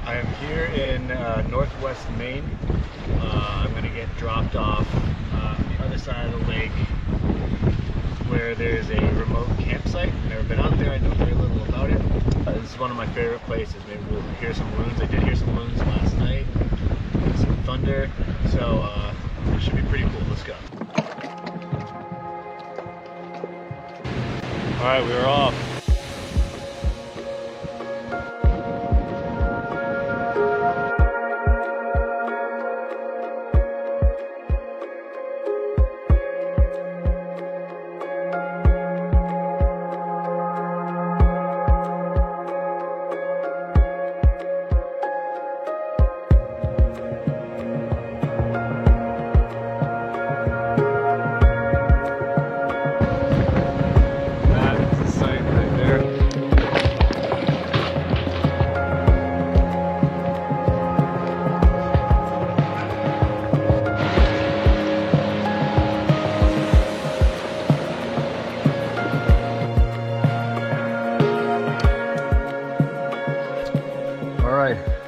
I'm here in northwest Maine. I'm going to get dropped off on the other side of the lake where there's a remote campsite. I've never been out there, I know very little about it. This is one of my favorite places. Maybe we'll hear some loons. I did hear some loons last night, some thunder, so it should be pretty cool. Let's go. Alright, we are off.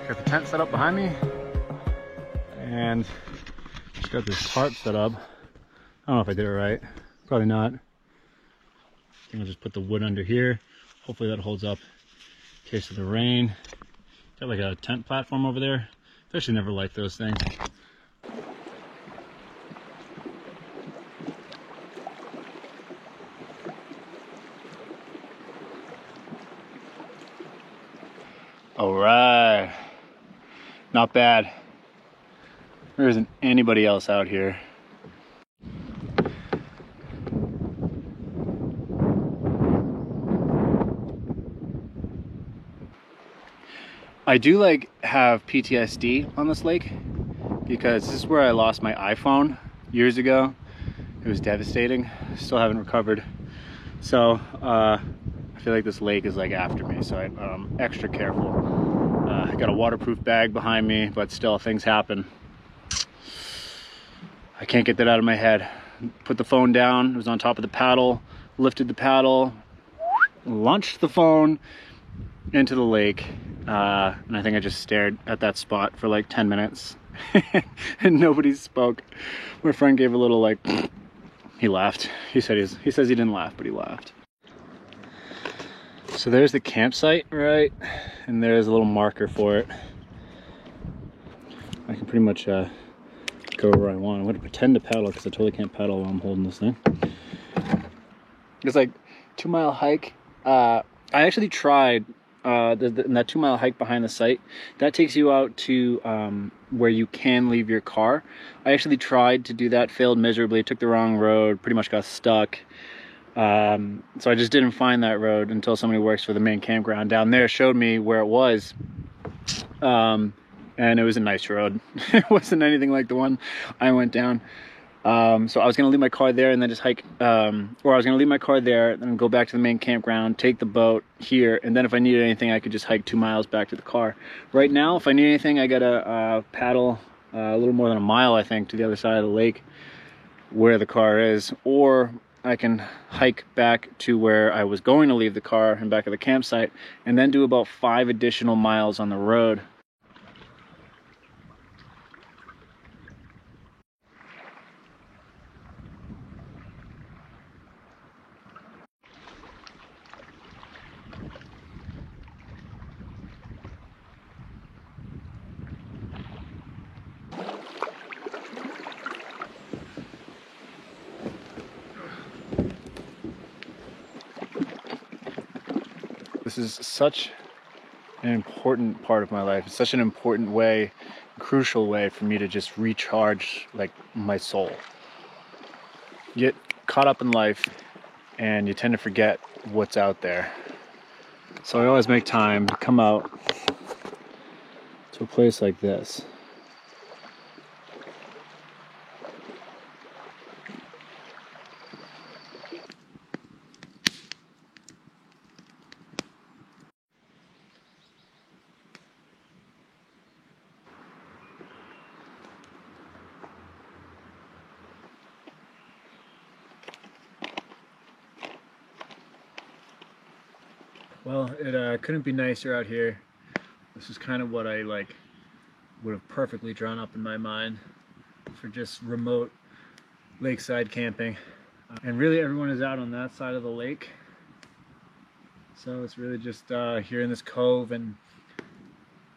Got the tent set up behind me and just got this tarp set up. I don't know if I did it right, probably not. I think I'll just put the wood under here. Hopefully that holds up in case of the rain. Got like a tent platform over there. I actually never liked those things. All right. Not bad. There isn't anybody else out here. I do like have PTSD on this lake because this is where I lost my iPhone years ago. It was devastating. Still haven't recovered. So I feel like this lake is like after me, so I'm extra careful. I got a waterproof bag behind me, but still things happen. I can't get that out of my head. Put the phone down, it was on top of the paddle, lifted the paddle, launched the phone into the lake, and I think I just stared at that spot for like 10 minutes and nobody spoke. My friend gave a little like, he laughed. He says he didn't laugh, but he laughed. So there's the campsite, right? And there's a little marker for it. I can pretty much go where I want. I'm going to pretend to paddle because I totally can't paddle while I'm holding this thing. It's like 2-mile hike. I actually tried that 2-mile hike behind the site. That takes you out to where you can leave your car. I actually tried to do that, failed miserably, took the wrong road, pretty much got stuck. So I just didn't find that road until somebody who works for the main campground down there showed me where it was. And it was a nice road. It wasn't anything like the one I went down. So I was going to leave my car there and then just hike, or I was going to leave my car there and go back to the main campground, take the boat here, and then if I needed anything, I could just hike 2 miles back to the car. Right now, if I need anything, I gotta paddle a little more than a mile, I think, to the other side of the lake where the car is, or I can hike back to where I was going to leave the car and back at the campsite, and then do about 5 additional miles on the road. This is such an important part of my life. It's such an important way, crucial way for me to just recharge like my soul. You get caught up in life and you tend to forget what's out there. So I always make time to come out to a place like this. Well, it couldn't be nicer out here. This is kind of what I like would have perfectly drawn up in my mind for just remote lakeside camping. And really everyone is out on that side of the lake. So it's really just here in this cove, and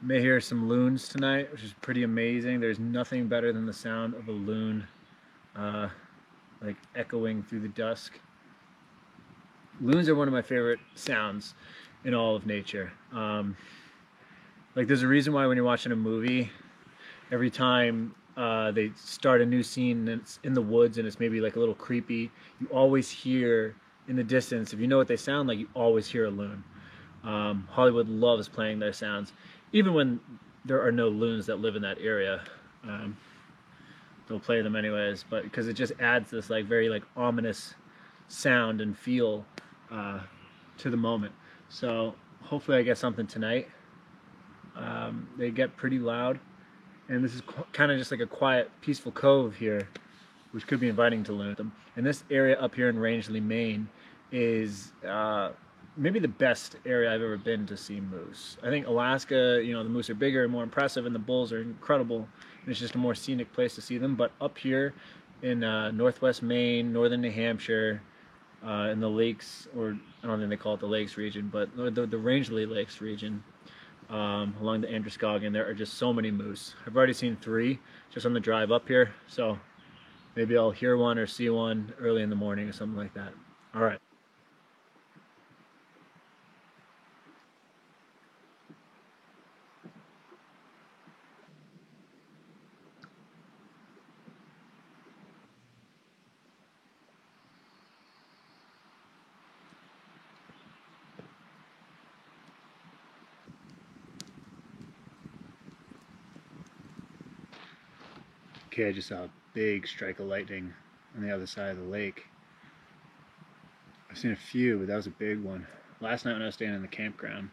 you may hear some loons tonight, which is pretty amazing. There's nothing better than the sound of a loon like echoing through the dusk. Loons are one of my favorite sounds in all of nature. Like there's a reason why when you're watching a movie, every time they start a new scene and it's in the woods and it's maybe like a little creepy, you always hear in the distance, if you know what they sound like, you always hear a loon. Hollywood loves playing their sounds, even when there are no loons that live in that area. They'll play them anyways, but because it just adds this like very like ominous sound and feel to the moment. So hopefully I get something tonight. They get pretty loud, and this is kind of just like a quiet, peaceful cove here, which could be inviting to loon. And this area up here in Rangeley, Maine is maybe the best area I've ever been to see moose. I think Alaska, you know, the moose are bigger and more impressive and the bulls are incredible, and it's just a more scenic place to see them. But up here in northwest Maine, northern New Hampshire, in the lakes, or I don't think they call it the lakes region, but the Rangeley Lakes region, along the Androscoggin, there are just so many moose. I've already seen 3 just on the drive up here, so maybe I'll hear one or see one early in the morning or something like that. All right. Okay, I just saw a big strike of lightning on the other side of the lake. I've seen a few, but that was a big one. Last night when I was staying in the campground,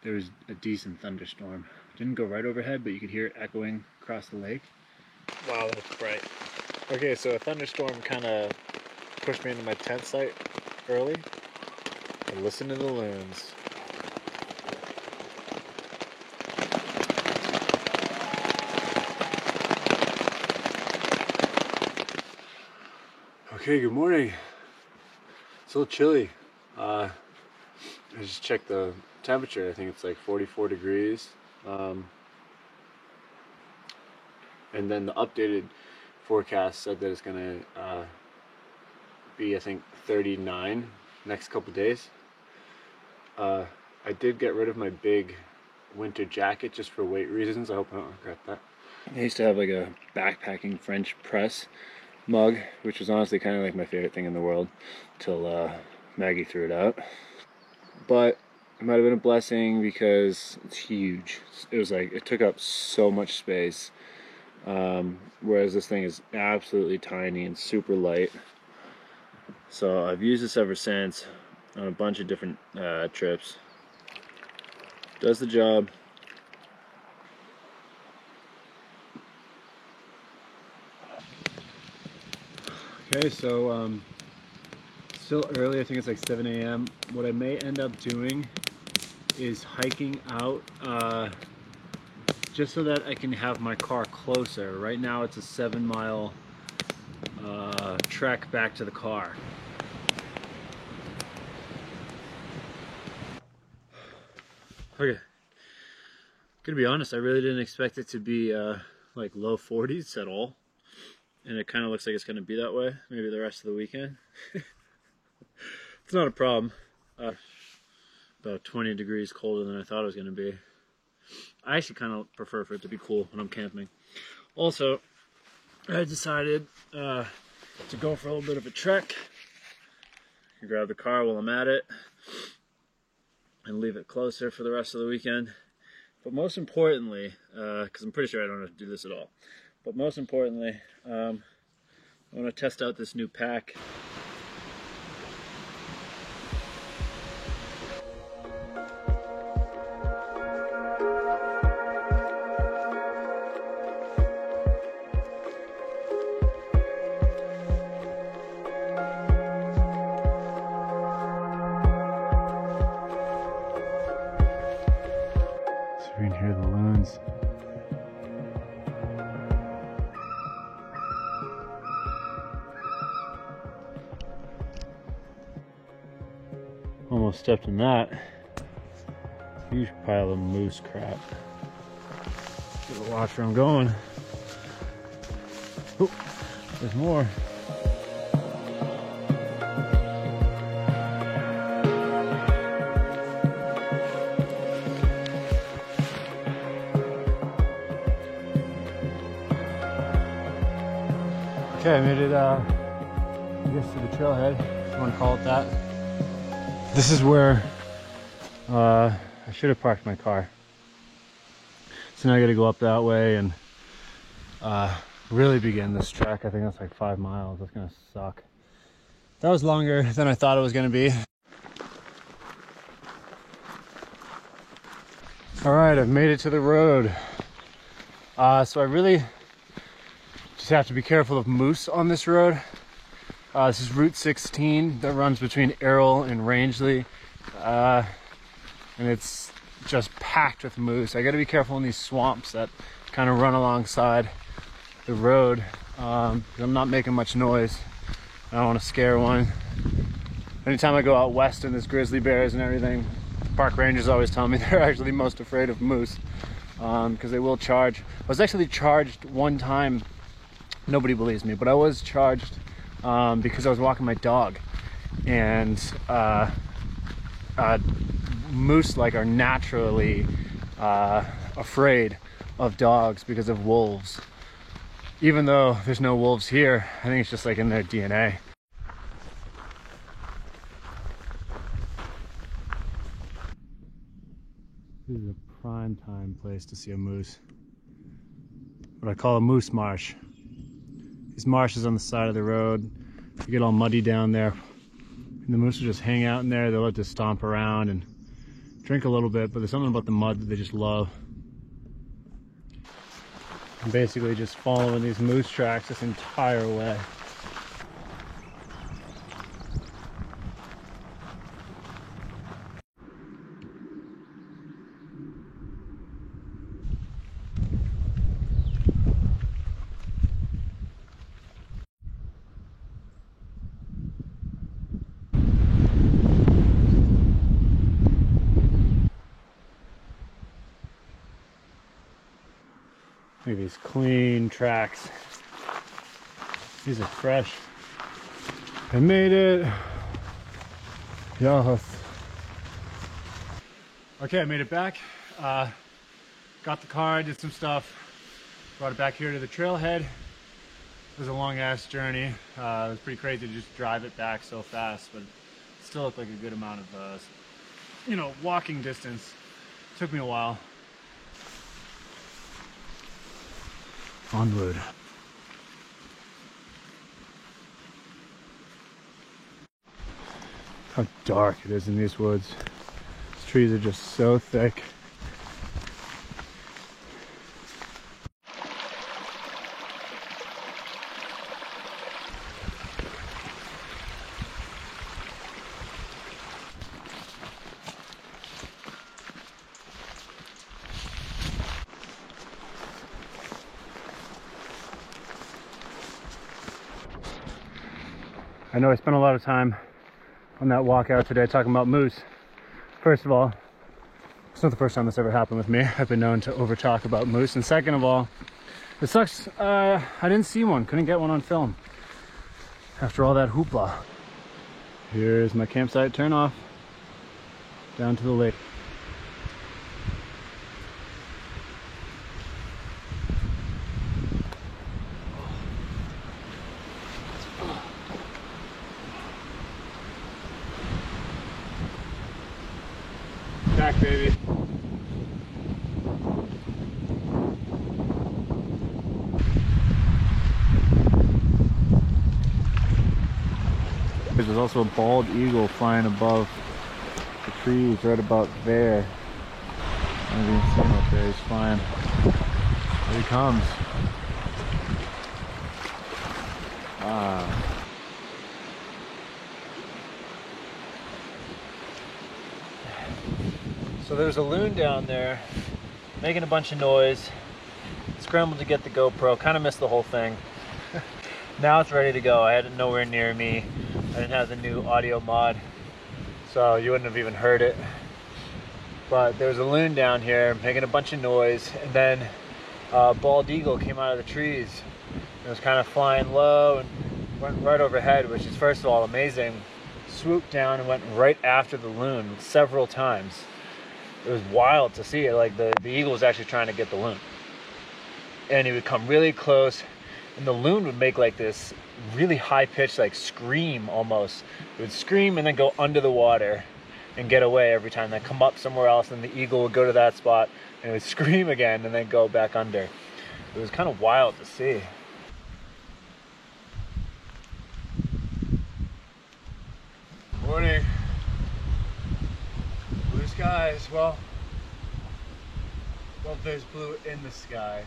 there was a decent thunderstorm. Didn't go right overhead, but you could hear it echoing across the lake. Wow, that's bright. Okay, so a thunderstorm kind of pushed me into my tent site early. And listen to the loons. Okay, good morning. It's a little chilly. I just checked the temperature. I think it's like 44 degrees. And then the updated forecast said that it's gonna be, I think, 39 next couple days. I did get rid of my big winter jacket just for weight reasons. I hope I don't regret that. I used to have like a backpacking French press mug, which was honestly kind of like my favorite thing in the world till Maggie threw it out. But it might have been a blessing because it's huge. It was like, it took up so much space, whereas this thing is absolutely tiny and super light. So I've used this ever since on a bunch of different trips. Does the job. Okay, so still early. I think it's like 7 a.m. What I may end up doing is hiking out just so that I can have my car closer. Right now it's a 7-mile trek back to the car. Okay, gonna be honest, I really didn't expect it to be like low 40s at all. And it kind of looks like it's going to be that way, maybe the rest of the weekend. It's not a problem. About 20 degrees colder than I thought it was going to be. I actually kind of prefer for it to be cool when I'm camping. Also, I decided to go for a little bit of a trek. Grab the car while I'm at it and leave it closer for the rest of the weekend. But most importantly, because I'm pretty sure I don't have to do this at all. But most importantly, I want to test out this new pack. you can hear the loons. Almost stepped in that. Huge pile of moose crap. Gotta watch where I'm going. Oh, there's more. Okay, I made it, I guess, to the trailhead, if you want to call it that. This is where I should have parked my car. So now I gotta go up that way and really begin this trek. I think that's like 5 miles. That's gonna suck. That was longer than I thought it was gonna be. All right, I've made it to the road. So I really just have to be careful of moose on this road. This is Route 16 that runs between Errol and Rangeley. And it's just packed with moose. I gotta be careful in these swamps that kind of run alongside the road. 'Cause I'm not making much noise. I don't want to scare one. Anytime I go out west and there's grizzly bears and everything, park rangers always tell me they're actually most afraid of moose, because they will charge. I was actually charged one time. Nobody believes me, but I was charged because I was walking my dog, and moose are naturally afraid of dogs because of wolves. Even though there's no wolves here, I think it's just like in their DNA. This is a prime time place to see a moose. What I call a moose marsh. These marshes on the side of the road, you get all muddy down there, and the moose will just hang out in there. They'll let to stomp around and drink a little bit, but there's something about the mud that they just love. I'm basically just following these moose tracks this entire way. Look at these clean tracks. These are fresh. I made it. Yes. Okay, I made it back. Got the car, did some stuff. Brought it back here to the trailhead. It was a long ass journey. It was pretty crazy to just drive it back so fast, but it still looked like a good amount of, walking distance. Took me a while. Onward. How dark it is in these woods. These trees are just so thick. I know I spent a lot of time on that walk out today talking about moose. First of all, it's not the first time this ever happened with me. I've been known to over talk about moose. And second of all, it sucks. I didn't see one, couldn't get one on film after all that hoopla. Here's my campsite turn off down to the lake. Back, baby. There's also a bald eagle flying above the trees right about there. I don't even see him up there, he's flying. Here he comes. So there's a loon down there making a bunch of noise. Scrambled to get the GoPro, kind of missed the whole thing. Now it's ready to go. I had it nowhere near me. I didn't have the new audio mod, so you wouldn't have even heard it. But there was a loon down here making a bunch of noise, and then a bald eagle came out of the trees. It was kind of flying low and went right overhead, which is first of all amazing. Swooped down and went right after the loon several times. It was wild to see it. Like the eagle was actually trying to get the loon. And he would come really close, and the loon would make like this really high-pitched like scream almost. It would scream and then go under the water and get away every time, then come up somewhere else, and the eagle would go to that spot and it would scream again and then go back under. It was kind of wild to see. Morning. Blue skies. Well, there's blue in the sky.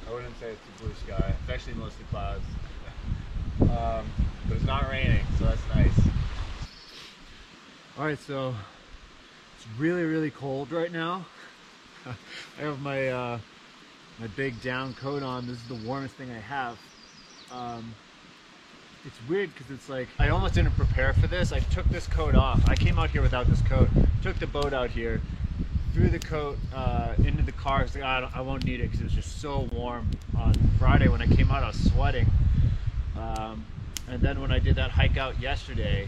I wouldn't say it's a blue sky. It's actually mostly clouds. But it's not raining, so that's nice. Alright, so it's really cold right now. I have my my big down coat on. This is the warmest thing I have. It's weird because it's like, I almost didn't prepare for this. I took this coat off. I came out here without this coat, took the boat out here, threw the coat into the car. I was like, I won't need it because it was just so warm. On Friday when I came out, I was sweating. And then when I did that hike out yesterday,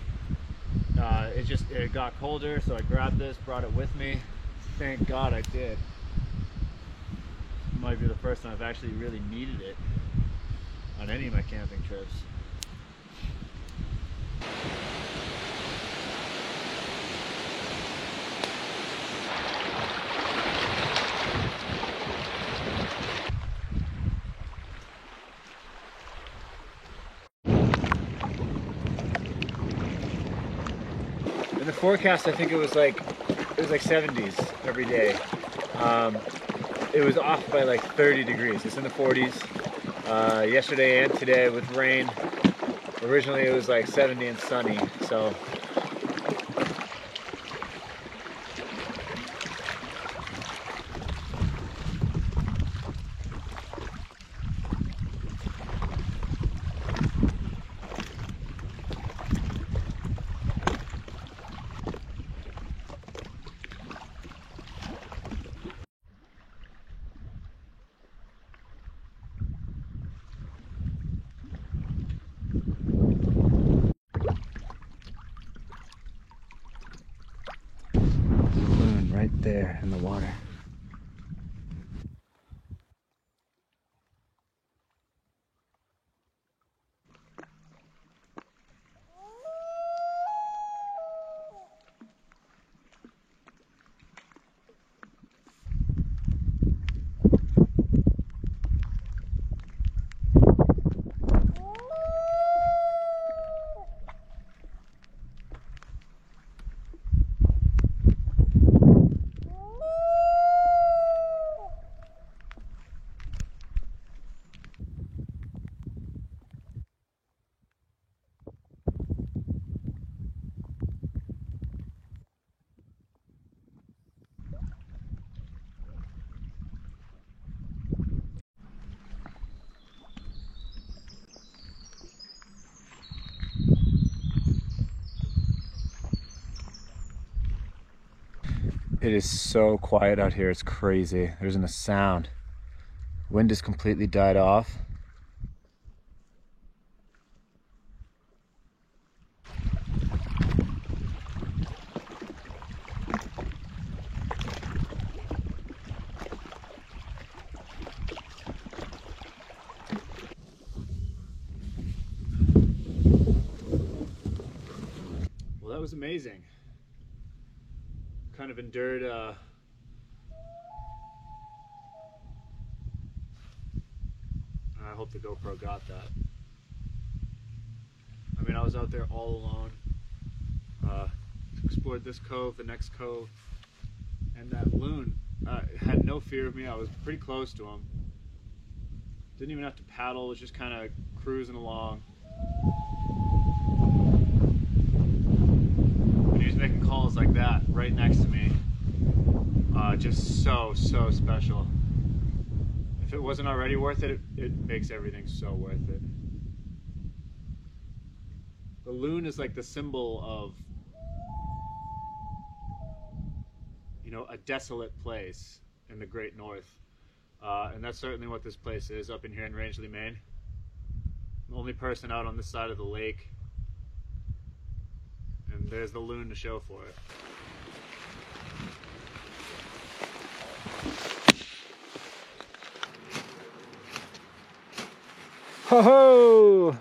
it got colder, so I grabbed this, brought it with me. Thank God I did. It might be the first time I've actually really needed it on any of my camping trips. In the forecast, I think it was like 70s every day. It was off by like 30 degrees. It's in the 40s yesterday and today with rain. Originally it was like 70 and sunny, so right there in the water. It is so quiet out here, it's crazy. There isn't a sound. Wind has completely died off. Well, that was amazing. Kind of endured I hope the GoPro got that. I mean, I was out there all alone. Explored this cove, the next cove, and that loon had no fear of me. I was pretty close to him. Didn't even have to paddle, was just kind of cruising along. And he was making calls like that right next to me. Just so special. If it wasn't already worth it, it makes everything so worth it. The loon is like the symbol of, you know, a desolate place in the Great North. And that's certainly what this place is up in here in Rangeley, Maine. I'm the only person out on this side of the lake. And there's the loon to show for it. Ho ho!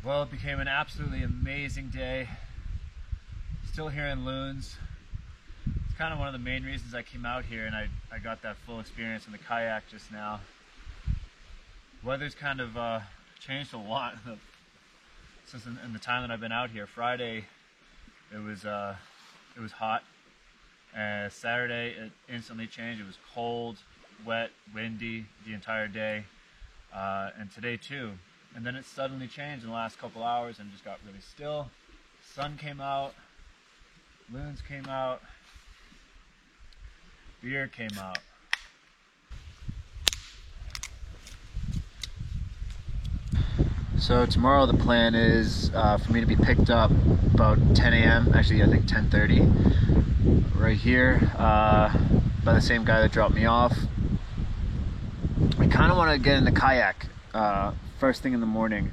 Well, it became an absolutely amazing day. Still hearing loons. It's kind of one of the main reasons I came out here, and I got that full experience in the kayak just now. Weather's kind of changed a lot since in the time that I've been out here. Friday, it was hot. Saturday, it instantly changed. It was cold, wet, windy the entire day, and today too. And then it suddenly changed in the last couple hours and just got really still. Sun came out, loons came out, beer came out. So tomorrow the plan is for me to be picked up about 10 a.m. Actually, I think 10:30, right here by the same guy that dropped me off. I kind of want to get in the kayak first thing in the morning,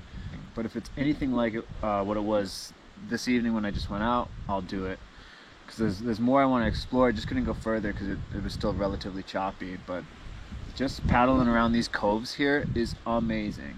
but if it's anything like what it was this evening when I just went out, I'll do it, because there's more I want to explore. I just couldn't go further because it was still relatively choppy, but just paddling around these coves here is amazing.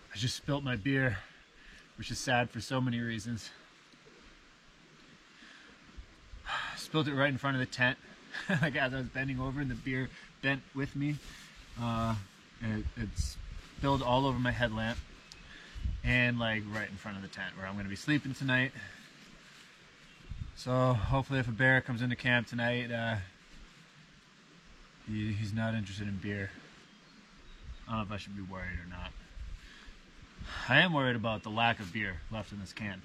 I just spilt my beer, which is sad for so many reasons. Spilled it right in front of the tent, like as I was bending over, and the beer bent with me. It spilled all over my headlamp, and like right in front of the tent where I'm going to be sleeping tonight. So hopefully if a bear comes into camp tonight, he's not interested in beer. I don't know if I should be worried or not. I am worried about the lack of beer left in this can.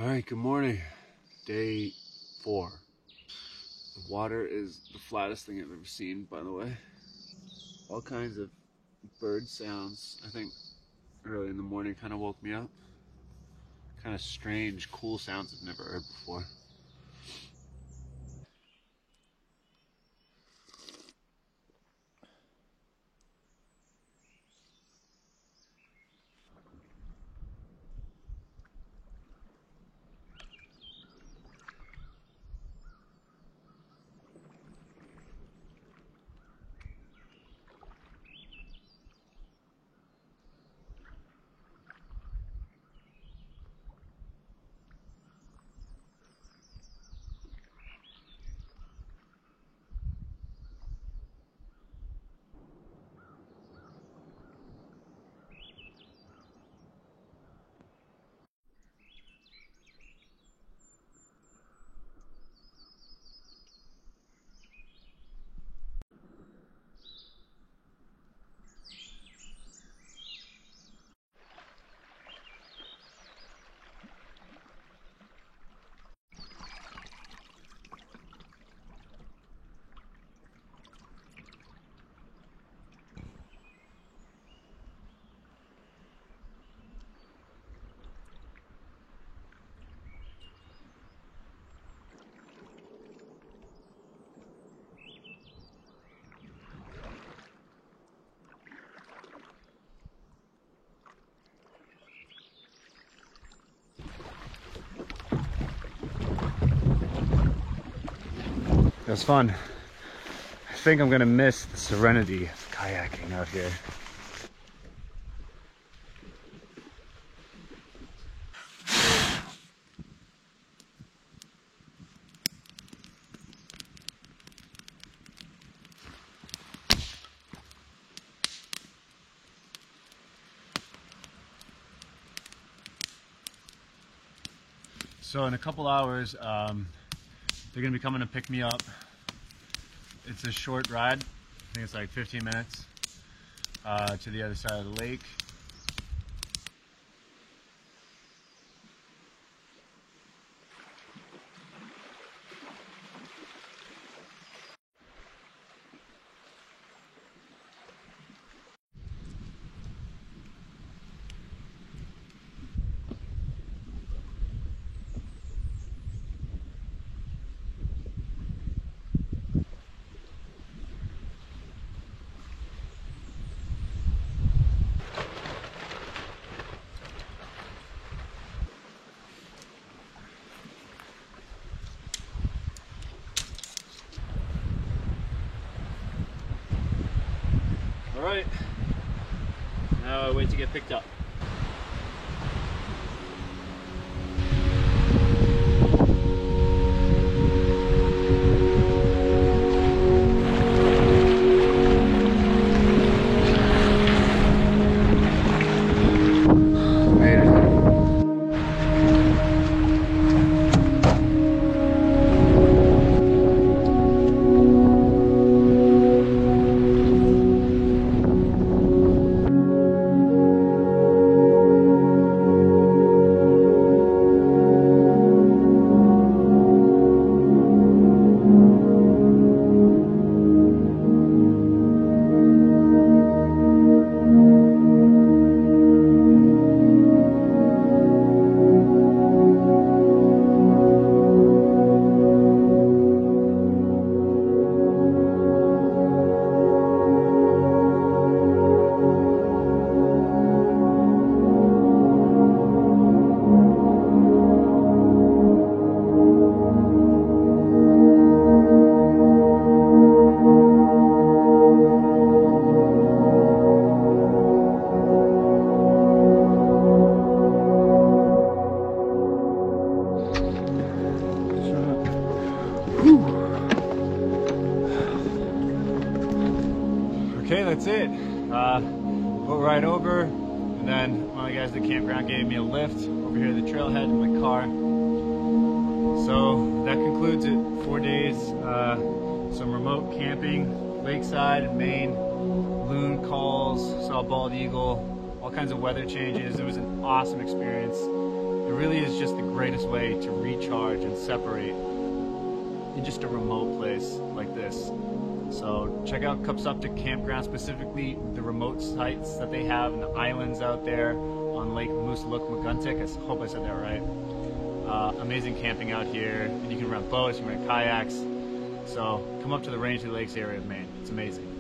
All right, good morning. Day 4. The water is the flattest thing I've ever seen, by the way. All kinds of bird sounds, I think, early in the morning kind of woke me up. Kind of strange, cool sounds I've never heard before. It was fun. I think I'm gonna miss the serenity of kayaking out here. So in a couple hours, they're gonna be coming to pick me up. It's a short ride. I think it's like 15 minutes to the other side of the lake. All right, now I wait to get picked up. Okay, that's it. Boat ride over, and then one of the guys at the campground gave me a lift over here to the trailhead in my car. So that concludes it. 4 days, some remote camping, lakeside in Maine, loon calls, saw a bald eagle, all kinds of weather changes. It was an awesome experience. It really is just the greatest way to recharge and separate in just a remote place like this. So check out Kupsuptuk Campground, specifically the remote sites that they have and the islands out there on Lake Moosilauke-Maguntic. I hope I said that right. Amazing camping out here, and you can rent boats, you can rent kayaks. So come up to the Rangeley Lakes area of Maine. It's amazing.